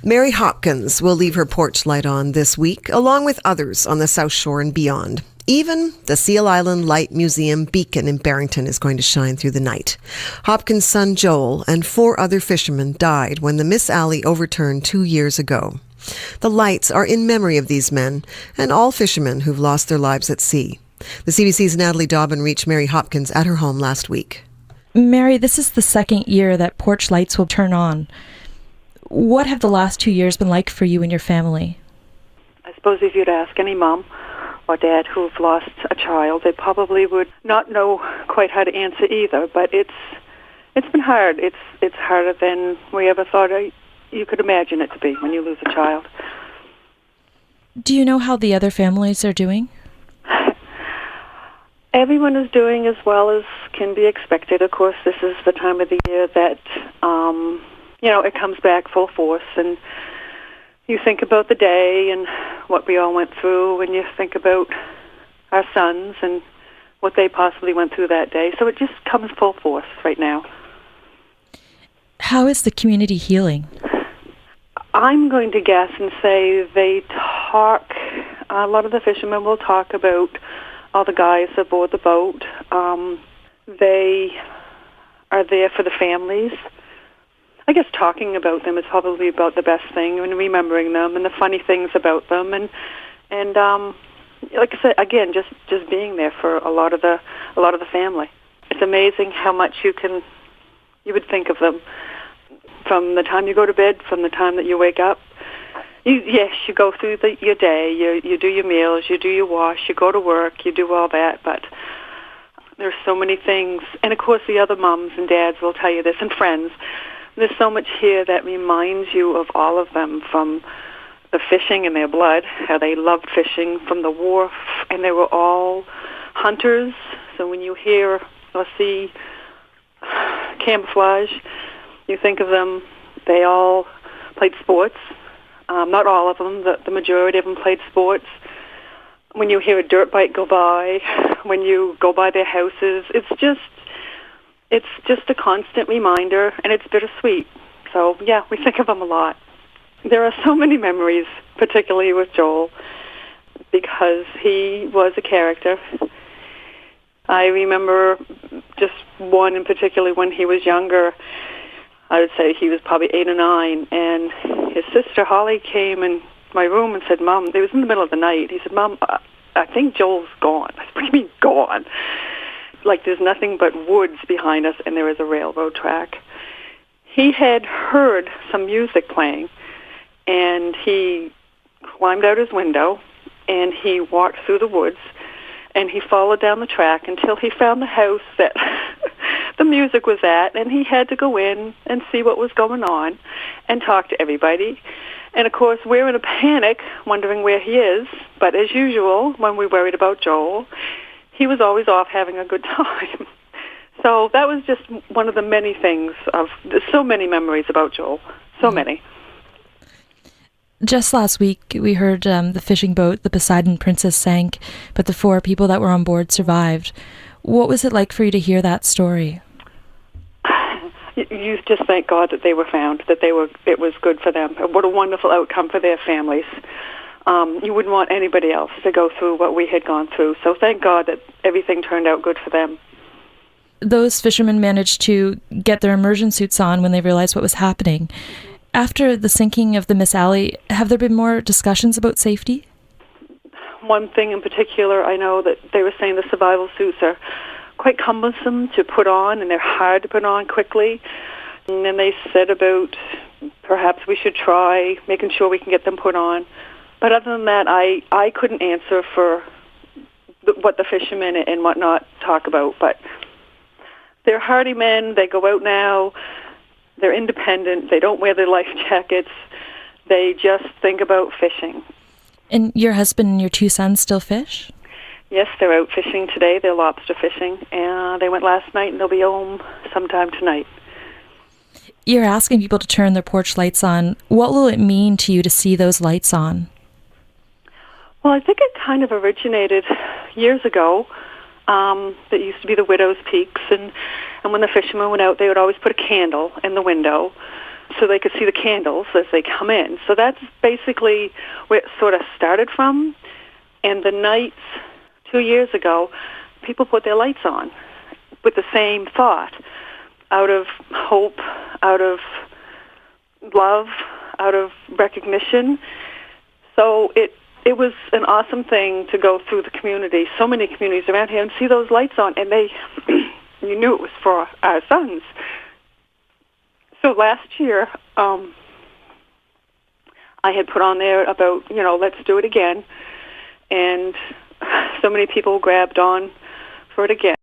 Mary Hopkins will leave her porch light on this week, along with others on the South Shore and beyond. Even the Seal Island Light Museum beacon in Barrington is going to shine through the night. Hopkins' son Joel and 4 other fishermen died when the Miss Alley overturned 2 years ago. The lights are in memory of these men and all fishermen who've lost their lives at sea. The CBC's Natalie Dobbin reached Mary Hopkins at her home last week. Mary, this is the second year that porch lights will turn on. What have the last 2 years been like for you and your family? I suppose if you'd ask any mom or dad who've lost a child, they probably would not know quite how to answer either. But it's been hard. It's harder than we ever thought you could imagine it to be when you lose a child. Do you know how the other families are doing? Everyone is doing as well as can be expected. Of course, this is the time of the year that, it comes back full force, and you think about the day and what we all went through, and you think about our sons and what they possibly went through that day. So it just comes full force right now. How is the community healing? I'm going to guess and say a lot of the fishermen will talk about all the guys aboard the boat. They are there for the families. I guess talking about them is probably about the best thing, and remembering them and the funny things about them, and like I said, again, just being there for a lot of the family. It's amazing how much you would think of them from the time you go to bed, from the time that you wake up. You go through your day, you do your meals, you do your wash, you go to work, you do all that, but there's so many things. And of course the other moms and dads will tell you this, and friends. There's so much here that reminds you of all of them, from the fishing in their blood, how they loved fishing, from the wharf, and they were all hunters. So when you hear or see camouflage, you think of them, they all played sports. Not all of them, the majority of them played sports. When you hear a dirt bike go by, when you go by their houses, it's just a constant reminder, and it's bittersweet. So, yeah, we think of them a lot. There are so many memories, particularly with Joel, because he was a character. I remember just one in particular when he was younger. I would say he was probably 8 or 9, and his sister Holly came in my room and said, "Mom," it was in the middle of the night, he said, "Mom, I think Joel's gone." I said, "What do you mean gone?" Like there's nothing but woods behind us, and there is a railroad track. He had heard some music playing, and he climbed out his window, and he walked through the woods, and he followed down the track until he found the house that the music was at, and he had to go in and see what was going on and talk to everybody. And, of course, we're in a panic, wondering where he is, but as usual, when we worried about Joel, he was always off having a good time. So that was just one of the many things there's so many memories about Joel, so many. Just last week, we heard the fishing boat, the Poseidon Princess, sank, but the 4 people that were on board survived. What was it like for you to hear that story? You just thank God that they were found, that it was good for them. What a wonderful outcome for their families. You wouldn't want anybody else to go through what we had gone through. So thank God that everything turned out good for them. Those fishermen managed to get their immersion suits on when they realized what was happening. After the sinking of the Miss Alley, have there been more discussions about safety? One thing in particular, I know that they were saying the survival suits are quite cumbersome to put on, and they're hard to put on quickly. And then they said about perhaps we should try making sure we can get them put on. But other than that, I couldn't answer for what the fishermen and whatnot talk about. But they're hardy men. They go out now. They're independent. They don't wear their life jackets. They just think about fishing. And your husband and your 2 sons still fish? Yes, they're out fishing today. They're lobster fishing. And they went last night, and they'll be home sometime tonight. You're asking people to turn their porch lights on. What will it mean to you to see those lights on? Well, I think it kind of originated years ago. That used to be the Widow's Peaks, and when the fishermen went out, they would always put a candle in the window so they could see the candles as they come in. So that's basically where it sort of started from. And the nights 2 years ago, people put their lights on with the same thought, out of hope, out of love, out of recognition. So it was an awesome thing to go through the community, so many communities around here, and see those lights on, and they, you knew it was for our sons. So last year, I had put on there about, let's do it again, and so many people grabbed on for it again.